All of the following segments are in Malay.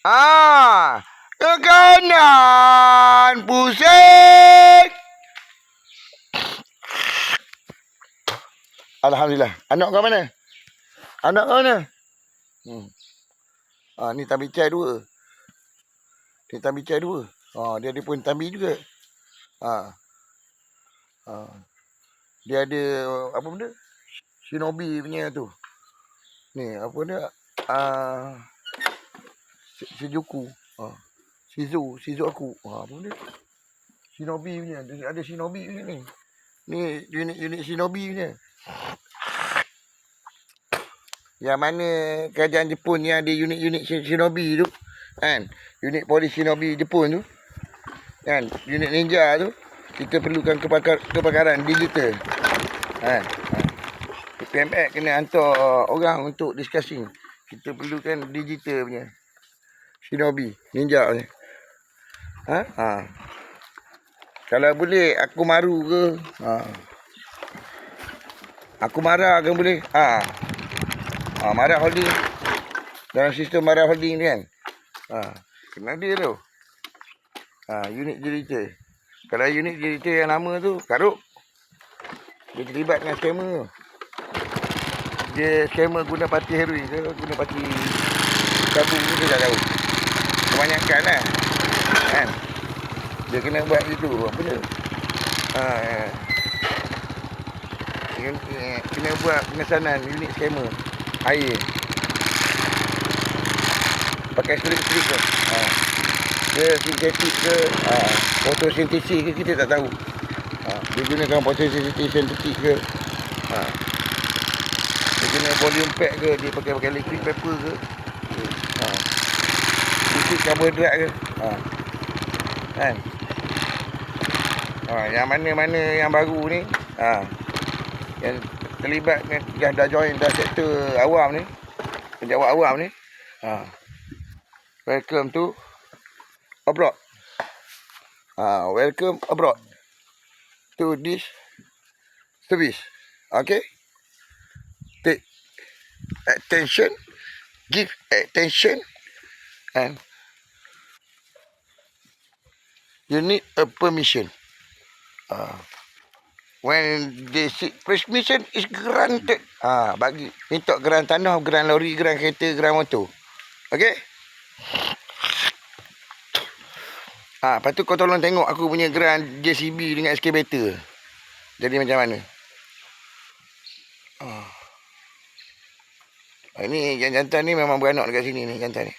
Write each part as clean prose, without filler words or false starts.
Ke kanan. Pusing. Alhamdulillah. Anak kau mana? Anak kau mana? Ni tambi cai 2. Dia tambi cai 2. Dia ada pun tambi juga. Dia ada apa benda? Shinobi punya tu. Ni apa dia? Shizuku. Shizu aku. Apa benda? Shinobi punya. Ada Shinobi punya ni. Ni unit Shinobi punya. Yang mana kerajaan Jepun yang ada unit-unit Shinobi tu. Kan? Unit polis Shinobi Jepun tu. Kan? Unit ninja tu. Kita perlukan kepakaran digital. Kan? PMX kena hantar orang untuk discussing. Kita perlukan digital punya Shinobi, ninja ni. Kalau boleh aku maru ke? Aku marah ke boleh? Marah holding. Dalam sistem marah holding ni kan. Kena dia tu. Unit generator. Kalau unit generator yang lama tu karuk. Dia terlibat dengan scammer tu. Dia scammer guna parti heroin ke guna parti sabu tu dia tak tahu. Kebanyakan lah. Kan? Dia kena buat gitu. Apa dia? Kena buat pengesanan unit scammer. Air. Pakai strik ke. Dia sintetik ke. Fotosintesis ke kita tak tahu. Dia gunakan fotosintesis sintetik ke. Dia guna volume pack ke. Dia pakai liquid paper ke. Liquid carbohydrate ke. Kan? Yang mana-mana yang baru ni. Yang terlibat dah join dah sektor awam ni. Pejabat awam ni. Welcome to abroad. Welcome abroad to this service. Okay? Take attention. Give attention. And you need a permission. When they say permission is granted. Bagi minta geran tanah, geran lori, geran kereta, geran motor. Okay? Lepas tu kau tolong tengok aku punya geran JCB dengan excavator. Jadi macam mana? Ini yang jantan ni memang beranak dekat sini ni jantan ni.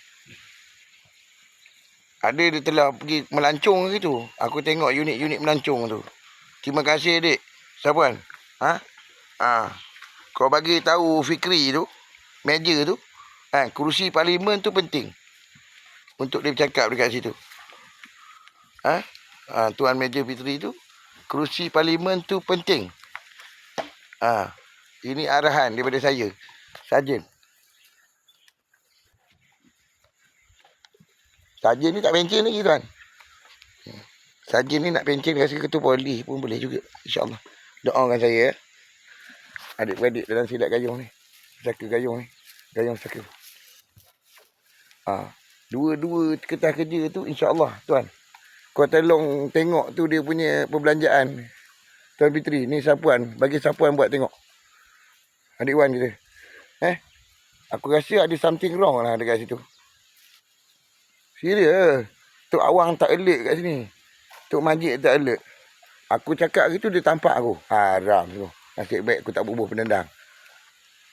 Ada dia telah pergi melancong gitu. Aku tengok unit-unit melancong tu. Terima kasih adik. Sapuan. Kau bagi tahu Fikri tu, meja tu, kerusi parlimen tu penting. Untuk dia bercakap dekat situ. Tuan Meja Fitri tu, kerusi parlimen tu penting. Ini arahan daripada saya, Sarjan. Sarjan ni tak pencen lagi tuan. Sarjan ni nak pencen rasa ketua polis pun boleh juga. InsyaAllah. Doakan saya. Adik-beradik dalam silat gayung ni. Saka gayung ni. Gayung saka. Dua-dua kertas kerja tu insyaAllah tuan. Kau tolong tengok tu dia punya perbelanjaan. Tuan Fitri, ni sapuan. Bagi sapuan buat tengok. Adik Wan kita. Aku rasa ada something wrong lah dekat situ. Serius. Tok Awang tak alert kat sini. Tok Majid tak alert. Aku cakap gitu dia tampak aku. Haram tu. Nasib baik aku tak bubuh penendang.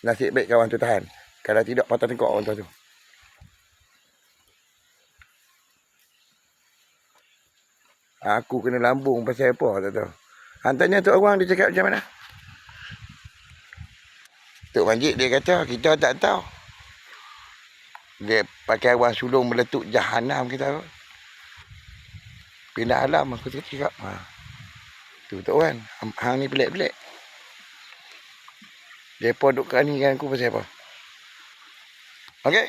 Nasib baik kawan tu tahan. Kalau tidak patah tengok orang tu. Aku kena lambung pasal apa tak tahu. Hantarnya Tok Awang dia cakap macam mana? Tok Majid dia kata kita tak tahu. Dia pakai awang sulung meletup jahanam kita. Pindah alam aku cakap. Tu Tok Wan. Hang ni pelik-pelik. Depa duk kanikan aku pasal apa? Okey?